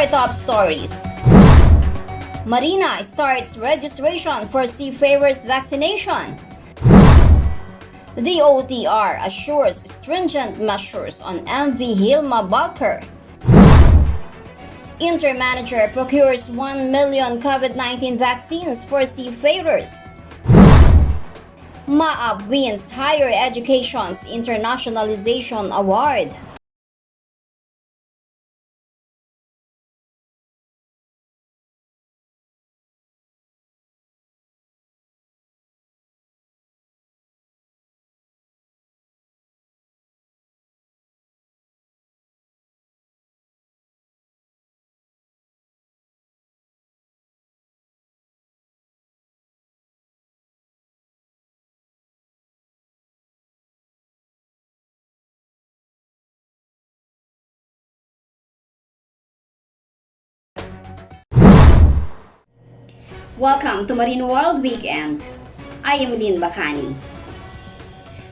top stories. Marina starts registration for seafarers vaccination. The OTR assures stringent measures on MV Hilma balker. InterManager procures 1 million COVID-19 vaccines for seafarers. MAAP wins Higher Education's Internationalization Award. Welcome to Marine World Weekend. I am Lynn Bacani.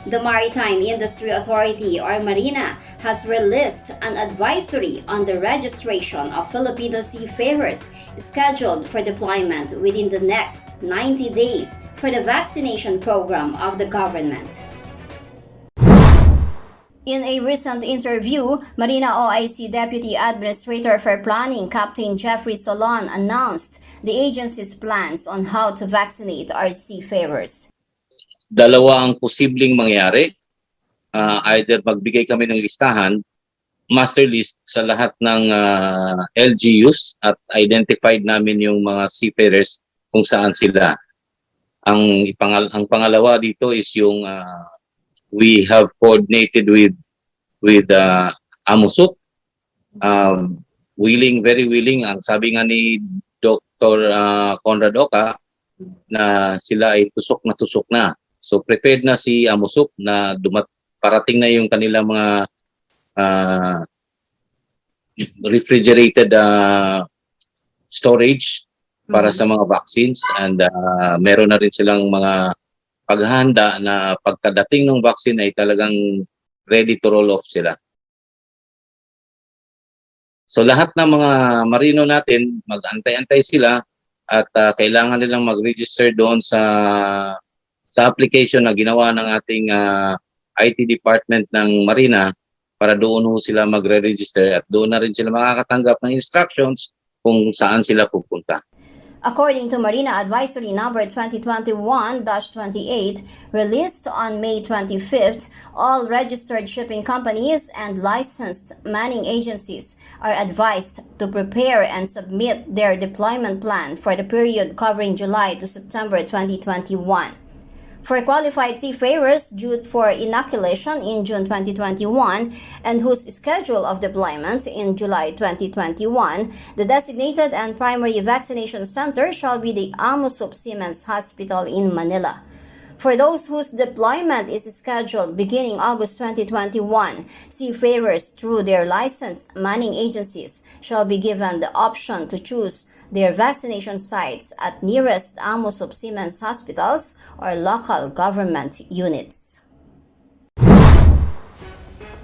The Maritime Industry Authority or Marina has released an advisory on the registration of Filipino seafarers scheduled for deployment within the next 90 days for the vaccination program of the government. In a recent interview, Marina OIC Deputy Administrator for Planning Captain Jeffrey Solon announced the agency's plans on how to vaccinate our seafarers. Dalawa ang posibleng mangyari. Either magbigay kami ng listahan, master list sa lahat ng LGUs at identified namin yung mga seafarers kung saan sila. Ang pangalawa dito is yung we have coordinated with AMUSUP. Very willing. Ang sabi nga ni Dr. Conrad Oca na sila ay tusok na. So prepared na si AMUSUP na parating na yung kanilang mga refrigerated storage para sa mga vaccines, and meron na rin silang mga paghahanda na pagkadating ng vaccine ay talagang ready to roll off sila. So lahat ng mga marino natin, mag-antay-antay sila at kailangan nilang mag-register doon sa application na ginawa ng ating IT department ng Marina para doon sila magre-register at doon na rin sila makakatanggap ng instructions kung saan sila pupunta. According to Marina Advisory number 2021-28, released on May 25th, all registered shipping companies and licensed manning agencies are advised to prepare and submit their deployment plan for the period covering July to September 2021. For qualified seafarers due for inoculation in June 2021 and whose schedule of deployment in July 2021, the designated and primary vaccination center shall be the AMUSUP Seamen's Hospital in Manila. For those whose deployment is scheduled beginning August 2021, seafarers through their licensed manning agencies shall be given the option to choose their vaccination sites at nearest AMUSUP Seamen's hospitals or local government units.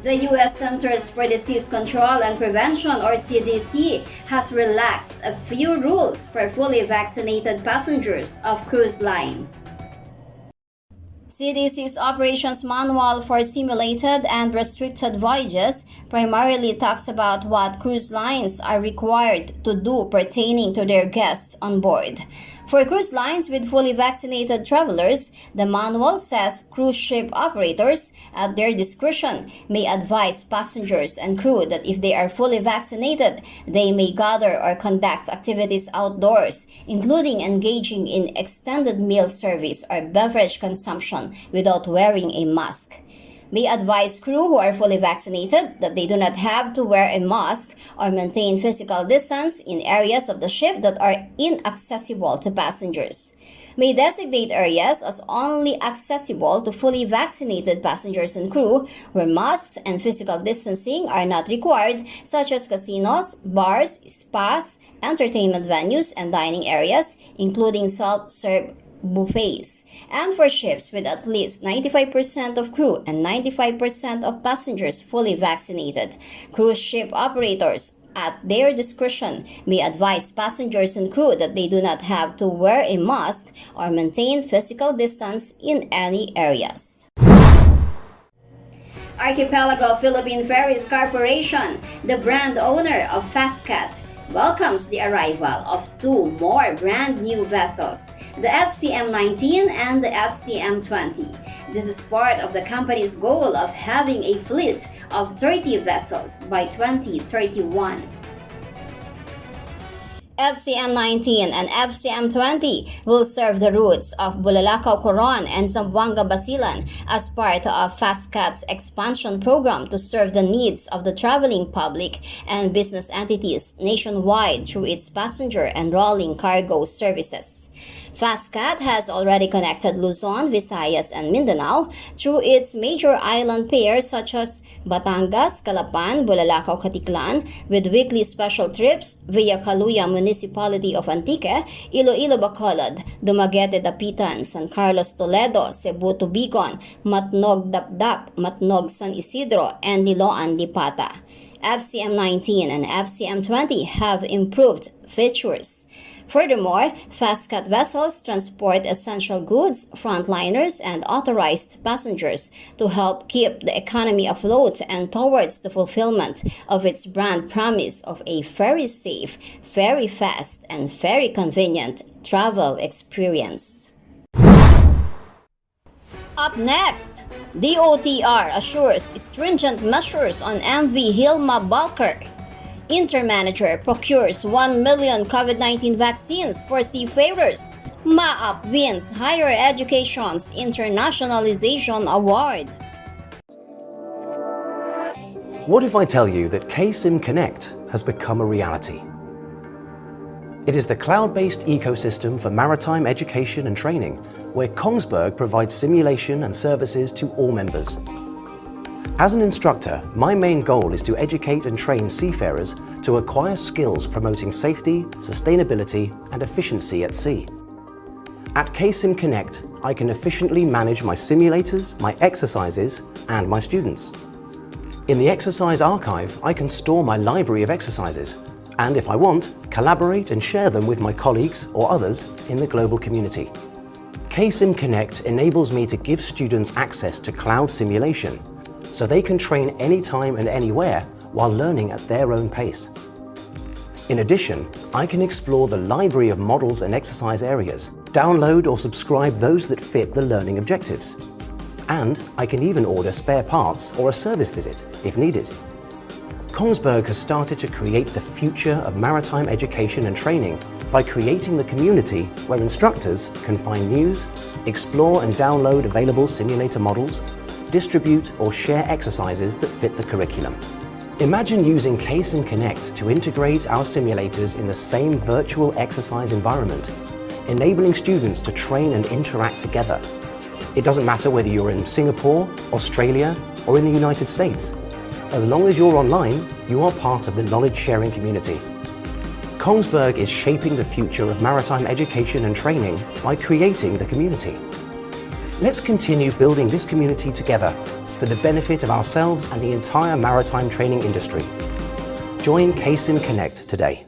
The U.S. Centers for Disease Control and Prevention or CDC has relaxed a few rules for fully vaccinated passengers of cruise lines. CDC's Operations Manual for Simulated and Restricted Voyages primarily talks about what cruise lines are required to do pertaining to their guests on board. For cruise lines with fully vaccinated travelers, the manual says cruise ship operators, at their discretion, may advise passengers and crew that if they are fully vaccinated, they may gather or conduct activities outdoors, including engaging in extended meal service or beverage consumption without wearing a mask. May advise crew who are fully vaccinated that they do not have to wear a mask or maintain physical distance in areas of the ship that are inaccessible to passengers. May designate areas as only accessible to fully vaccinated passengers and crew where masks and physical distancing are not required, such as casinos, bars, spas, entertainment venues, and dining areas, including self-serve buffets, and for ships with at least 95% of crew and 95% of passengers fully vaccinated. Cruise ship operators at their discretion, may advise passengers and crew that they do not have to wear a mask or maintain physical distance in any areas. Archipelago Philippine Ferries Corporation, the brand owner of Fastcat, welcomes the arrival of two more brand new vessels, the FCM-19 and the FCM-20. This is part of the company's goal of having a fleet of 30 vessels by 2031. FCM-19 and FCM-20 will serve the routes of Bulalakaw, Coron and Zamboanga, Basilan as part of Fastcat's expansion program to serve the needs of the traveling public and business entities nationwide through its passenger and rolling cargo services. Fastcat has already connected Luzon, Visayas, and Mindanao through its major island pairs such as Batangas, Calapan, Bulalakaw, Katiklan, with weekly special trips via Caluya Municipality of Antique, Iloilo, Bacolod, Dumaguete, Dapitan, San Carlos, Toledo, Cebu to Bicon, Matnog, Dapdap, Matnog, San Isidro, and Liloan, Dipata. FCM-19 and FCM-20 have improved features. Furthermore, Fastcat vessels transport essential goods, frontliners, and authorized passengers to help keep the economy afloat and towards the fulfillment of its brand promise of a very safe, very fast, and very convenient travel experience. Up next, DOTR assures stringent measures on MV Hilma balker. InterManager procures 1 million COVID-19 vaccines for seafarers. MAAP wins Higher Education's Internationalization Award. What if I tell you that Kbur Connect has become a reality? It is the cloud-based ecosystem for maritime education and training, where Kongsberg provides simulation and services to all members. As an instructor, my main goal is to educate and train seafarers to acquire skills promoting safety, sustainability, and efficiency at sea. At Kbur Connect, I can efficiently manage my simulators, my exercises, and my students. In the exercise archive, I can store my library of exercises, and if I want, collaborate and share them with my colleagues or others in the global community. Kbur Connect enables me to give students access to cloud simulation, so they can train anytime and anywhere while learning at their own pace. In addition, I can explore the library of models and exercise areas, download or subscribe those that fit the learning objectives. And I can even order spare parts or a service visit if needed. Kongsberg has started to create the future of maritime education and training by creating the community where instructors can find news, explore and download available simulator models, distribute or share exercises that fit the curriculum. Imagine using Kbur Connect to integrate our simulators in the same virtual exercise environment, enabling students to train and interact together. It doesn't matter whether you're in Singapore, Australia, or in the United States. As long as you're online, you are part of the knowledge-sharing community. Kongsberg is shaping the future of maritime education and training by creating the community. Let's continue building this community together for the benefit of ourselves and the entire maritime training industry. Join Kbur Connect today.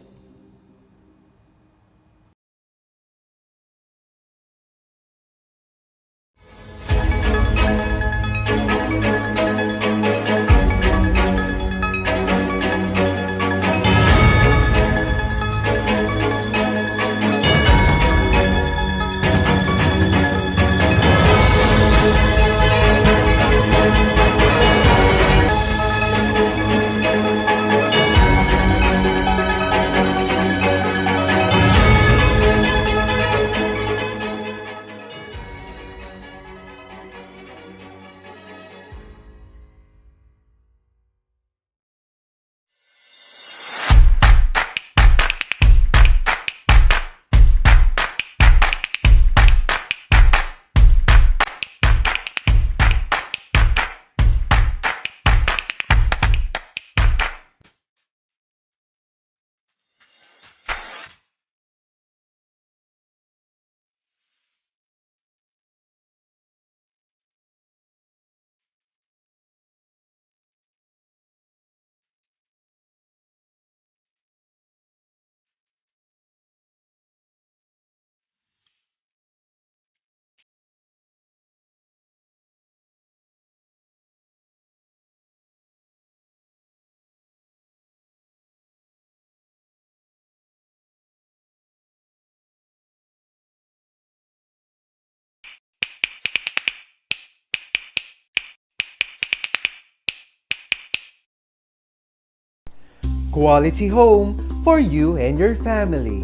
Quality home for you and your family.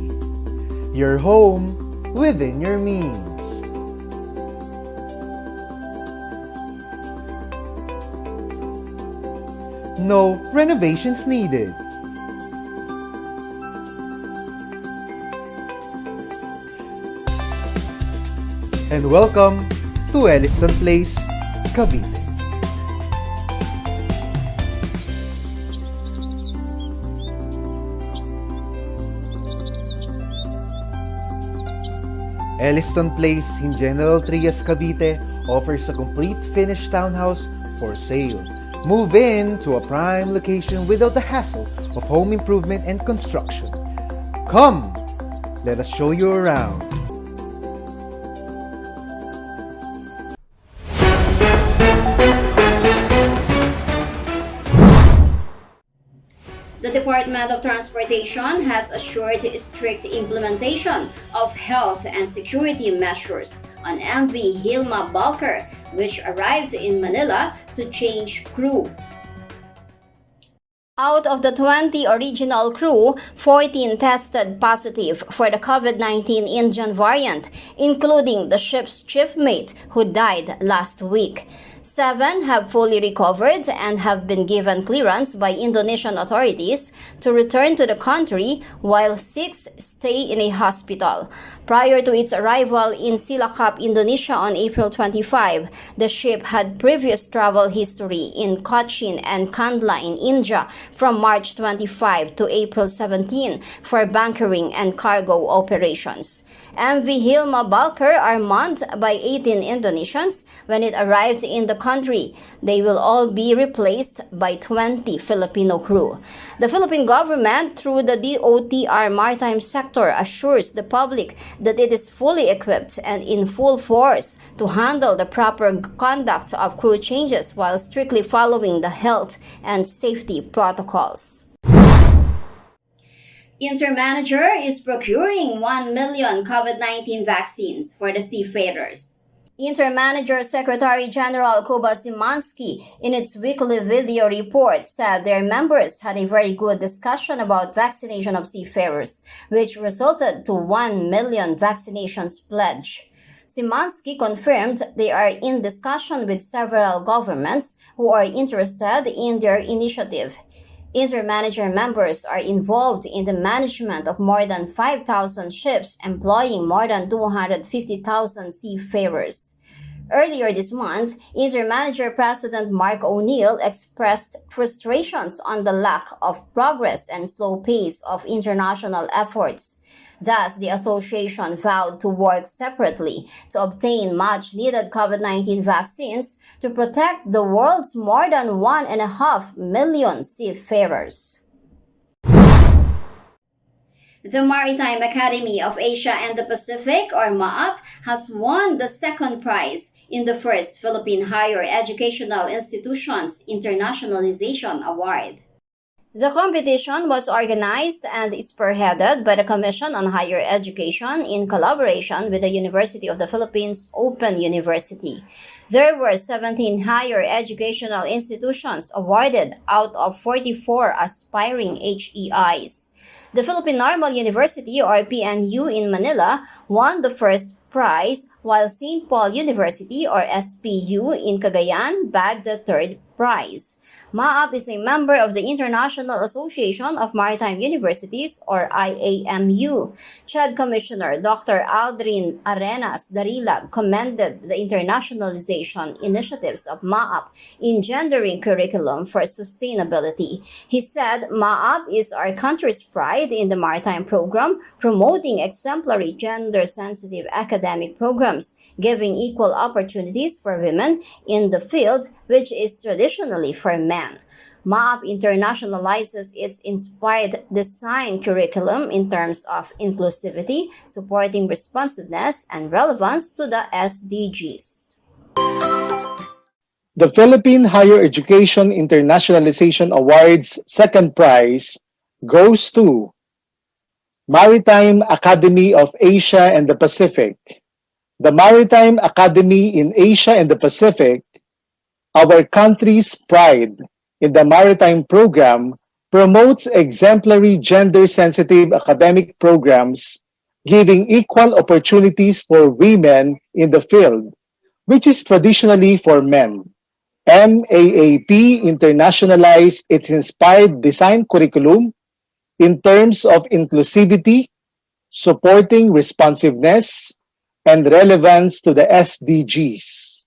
Your home within your means. No renovations needed. And welcome to Elliston Place, Cavite. Elliston Place in General Trias, Cavite offers a complete finished townhouse for sale. Move in to a prime location without the hassle of home improvement and construction. Come, let us show you around. The Department of Transportation has assured strict implementation of health and security measures on MV Hilma Balker, which arrived in Manila to change crew. Out of the 20 original crew, 14 tested positive for the COVID-19 Indian variant, including the ship's chief mate who died last week. 7 have fully recovered and have been given clearance by Indonesian authorities to return to the country, while 6 stay in a hospital. Prior to its arrival in Cilacap, Indonesia on April 25, the ship had previous travel history in Cochin and Kandla in India from March 25 to April 17 for bunkering and cargo operations. MV Hilma Balker are manned by 18 Indonesians when it arrived in the country. They will all be replaced by 20 Filipino crew. The Philippine government, through the DOTR maritime sector, assures the public that it is fully equipped and in full force to handle the proper conduct of crew changes while strictly following the health and safety protocols. InterManager is procuring 1 million COVID-19 vaccines for the seafarers. InterManager Secretary General Kuba Szymanski, in its weekly video report, said their members had a very good discussion about vaccination of seafarers, which resulted to 1 million vaccinations pledge. Szymanski confirmed they are in discussion with several governments who are interested in their initiative. InterManager members are involved in the management of more than 5,000 ships employing more than 250,000 seafarers. Earlier this month, InterManager President Mark O'Neill expressed frustrations on the lack of progress and slow pace of international efforts. Thus, the association vowed to work separately to obtain much-needed COVID-19 vaccines to protect the world's more than 1.5 million seafarers. The Maritime Academy of Asia and the Pacific, or MAAP, has won the second prize in the first Philippine Higher Educational Institutions Internationalization Award. The competition was organized and spearheaded by the Commission on Higher Education in collaboration with the University of the Philippines Open University. There were 17 higher educational institutions awarded out of 44 aspiring HEIs. The Philippine Normal University, or PNU, in Manila won the first prize, while St. Paul University, or SPU, in Cagayan bagged the third prize. MAAP is a member of the International Association of Maritime Universities, or IAMU. CHED Commissioner Dr. Aldrin Arenas Darilag commended the internationalization initiatives of MAAP in gendering curriculum for sustainability. He said MAAP is our country's pride in the maritime program, promoting exemplary gender-sensitive academic programs, giving equal opportunities for women in the field, which is traditionally for men. MAAP internationalizes its inspired design curriculum in terms of inclusivity, supporting responsiveness and relevance to the SDGs. The Philippine Higher Education Internationalization Awards second prize goes to Maritime Academy of Asia and the Pacific. The Maritime Academy in Asia and the Pacific, our country's pride in the maritime program, promotes exemplary gender-sensitive academic programs, giving equal opportunities for women in the field, which is traditionally for men. MAAP internationalized its inspired design curriculum in terms of inclusivity, supporting responsiveness, and relevance to the SDGs.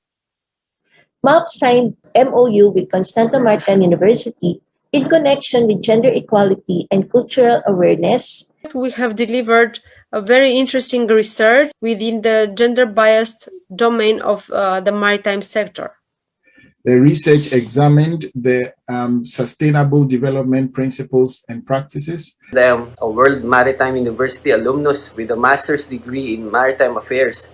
MAAP signed MOU with Constanta Maritime University in connection with gender equality and cultural awareness. We have delivered a very interesting research within the gender-biased domain of the maritime sector. The research examined the sustainable development principles and practices. I am a World Maritime University alumnus with a master's degree in maritime affairs.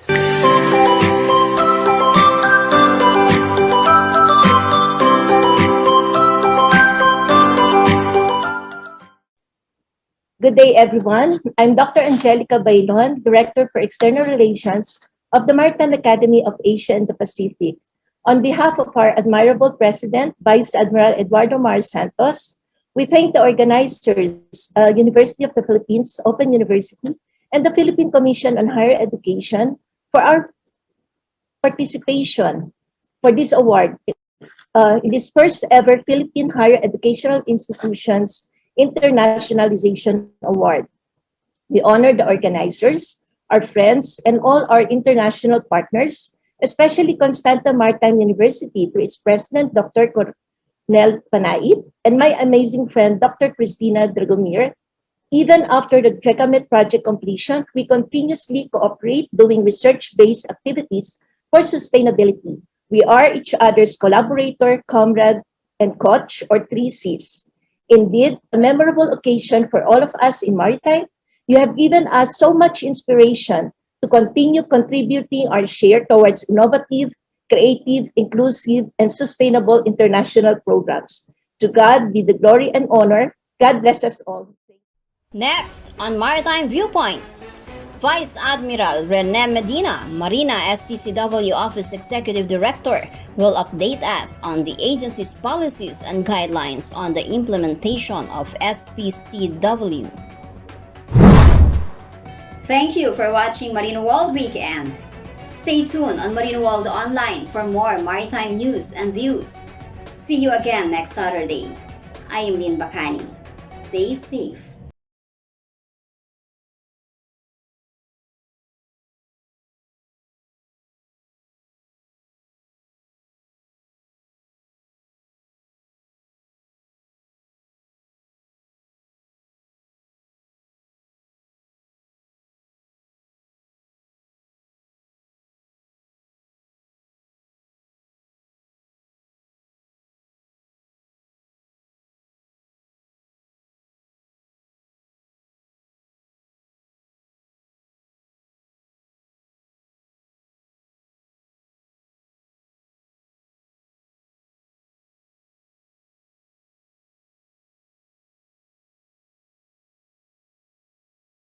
Good day, everyone. I'm Dr. Angelica Bailon, Director for External Relations of the Maritime Academy of Asia and the Pacific. On behalf of our admirable President, Vice Admiral Eduardo Mar Santos, we thank the organizers, University of the Philippines, Open University, and the Philippine Commission on Higher Education for our participation for this award. It is first ever Philippine Higher Educational Institutions Internationalization Award. We honor the organizers, our friends, and all our international partners, especially Constanta Maritime University through its president, Dr. Cornel Panait, and my amazing friend, Dr. Cristina Dragomir. Even after the JECAMET project completion, we continuously cooperate doing research-based activities for sustainability. We are each other's collaborator, comrade, and coach, or 3 Cs. Indeed, a memorable occasion for all of us in Maritime. You have given us so much inspiration to continue contributing our share towards innovative, creative, inclusive, and sustainable international programs. To God be the glory and honor. God bless us all. Next, on Maritime Viewpoints, Vice Admiral Rene Medina, Marina STCW Office Executive Director, will update us on the agency's policies and guidelines on the implementation of STCW. Thank you for watching Marino World Weekend. Stay tuned on Marino World Online for more maritime news and views. See you again next Saturday. I am Lynn Bacani. Stay safe.